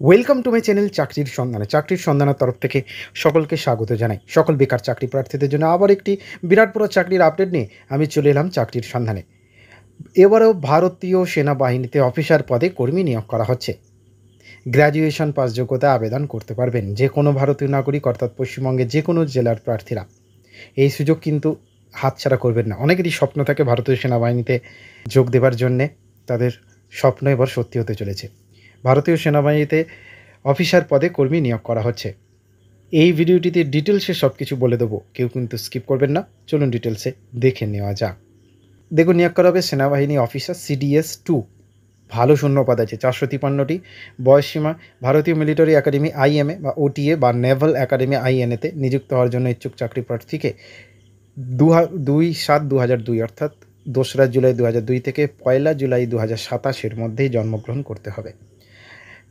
Welcome to my channel চাকরির সন্ধানের তরফ থেকে সকলকে স্বাগত জানাই। সকল বেকার চাকরি প্রার্থীদের জন্য আবার একটি বিরাট বড় চাকরির আপডেট নিয়ে আমি চলে এলাম চাকরির সন্ধানে। এবারেও ভারতীয় সেনাবাহিনীতে অফিসার পদে কর্মী নিয়োগ করা হচ্ছে। গ্র্যাজুয়েশন পাস যোগ্যতা আবেদন করতে পারবেন যে কোনো ভারতীয় নাগরিক, অর্থাৎ পশ্চিমবঙ্গের যে কোনো জেলার প্রার্থীরা। এই সুযোগ কিন্তু হাতছাড়া করবেন না। অনেকেরই স্বপ্ন থাকে ভারতীয় সেনাবাহিনীতে যোগ দেবার জন্যে, তাদের স্বপ্ন এবার সত্যি হতে চলেছে। ভারতীয় সেনাবাহিনীতে অফিসার পদে কর্মী নিয়োগ করা হচ্ছে। এই ভিডিওটিতে ডিটেলসে সব কিছু বলে দেবো, কেউ কিন্তু স্কিপ করবেন না। চলুন ডিটেলসে দেখে নেওয়া যাক। দেখুন, নিয়োগ করা হবে সেনাবাহিনী অফিসার CDS 2। ভালো শূন্যপদ আছে 453টি। বয়সসীমা ভারতীয় মিলিটারি একাডেমি IMA বা OTA বা নেভাল একাডেমি INA-তে নিযুক্ত হওয়ার জন্য ইচ্ছুক চাকরি প্রার্থীকে 2/7/2002 অর্থাৎ 2রা জুলাই 2002 থেকে 1লা জুলাই 2027 মধ্যেই জন্মগ্রহণ করতে হবে।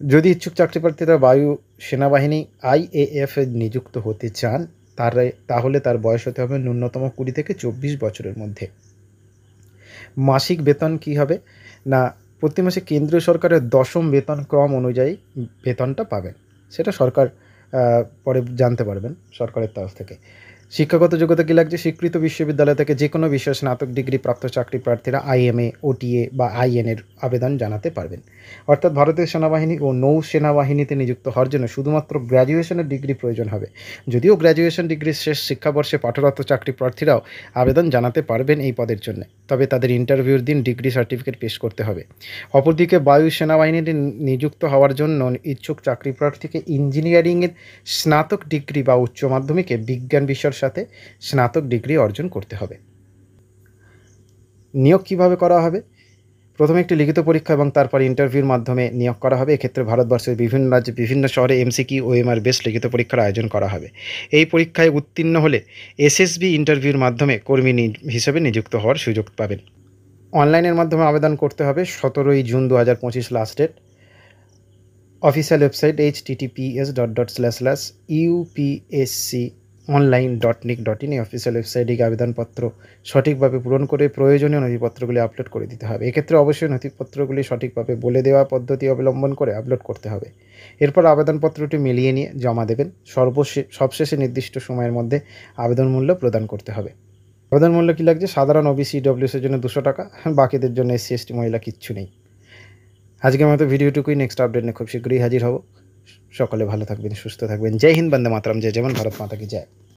যদি ইচ্ছুক চাকরি প্রার্থীরা বায়ু সেনাবাহিনী IAF এ নিযুক্ত হতে চান, তাহলে তার বয়স হতে হবে ন্যূনতম 20 থেকে 24 বছরের মধ্যে। মাসিক বেতন কি হবে না, প্রতি মাসে কেন্দ্রীয় সরকারের 10ম বেতন ক্রম অনুযায়ী বেতনটা পাবেন। সেটা সরকার পরে জানতে পারবেন সরকারের তরফ থেকে। শিক্ষাগত যোগ্যতা কী লাগছে? স্বীকৃত বিশ্ববিদ্যালয় থেকে যে কোনো বিষয়ে স্নাতক ডিগ্রি প্রাপ্ত চাকরি প্রার্থীরা IMA, OTA বা IN-এর আবেদন জানাতে পারবেন। অর্থাৎ ভারতীয় সেনাবাহিনী ও নৌ সেনাবাহিনীতে নিযুক্ত হওয়ার জন্য শুধুমাত্র গ্র্যাজুয়েশনের ডিগ্রি প্রয়োজন হবে। যদিও গ্র্যাজুয়েশন ডিগ্রির শেষ শিক্ষাবর্ষে পাঠরত চাকরি প্রার্থীরাও আবেদন জানাতে পারবেন এই পদের জন্য, তবে তাদের ইন্টারভিউর দিন ডিগ্রি সার্টিফিকেট পেশ করতে হবে। অপরদিকে বায়ু সেনাবাহিনীতে নিযুক্ত হওয়ার জন্য ইচ্ছুক চাকরি প্রার্থীকে ইঞ্জিনিয়ারিংয়ের স্নাতক ডিগ্রি বা উচ্চ মাধ্যমিকে বিজ্ঞান বিষয়ের সাথে স্নাতক ডিগ্রি অর্জন করতে হবে। নিয়োগ কিভাবে করা হবে? প্রথমে একটি লিখিত পরীক্ষা এবং তারপর ইন্টারভিউর মাধ্যমে নিয়োগ করা হবে। এক্ষেত্রে ভারতবর্ষের বিভিন্ন রাজ্যে বিভিন্ন শহরে MCQ ও OMR বেস লিখিত পরীক্ষার আয়োজন করা হবে। এই পরীক্ষায় উত্তীর্ণ হলে SSB ইন্টারভিউর মাধ্যমে কর্মী হিসেবে নিযুক্ত হওয়ার সুযোগ পাবেন। অনলাইনের মাধ্যমে আবেদন করতে হবে। 17ই June 2025 last date. Official website https://upsconline.nic.in এই অফিসিয়াল ওয়েবসাইটে আবেদনপত্র সঠিকভাবে পূরণ করে প্রয়োজনীয় নথিপত্রগুলি আপলোড করে দিতে হবে। এক্ষেত্রে অবশ্যই নথিপত্রগুলি সঠিকভাবে বলে দেওয়া পদ্ধতি অবলম্বন করে আপলোড করতে হবে। এরপর আবেদনপত্রটি মিলিয়ে নিয়ে জমা দেবেন। সবশেষে নির্দিষ্ট সময়ের মধ্যে আবেদন মূল্য প্রদান করতে হবে। আবেদন মূল্য কী লাগছে? সাধারণ OBC EWS-এর জন্য 200 টাকা, বাকিদের জন্য SC ST মহিলা কিচ্ছু নেই। আজকের মতো ভিডিওটুকুই। নেক্সট আপডেট নিয়ে খুব শীঘ্রই হাজির হব। সকলে ভালো থাকবেন, সুস্থ থাকবেন। জয় হিন্দ, বন্দে মাতরম, জয় জওয়ান, ভারত মাতা কি জয়।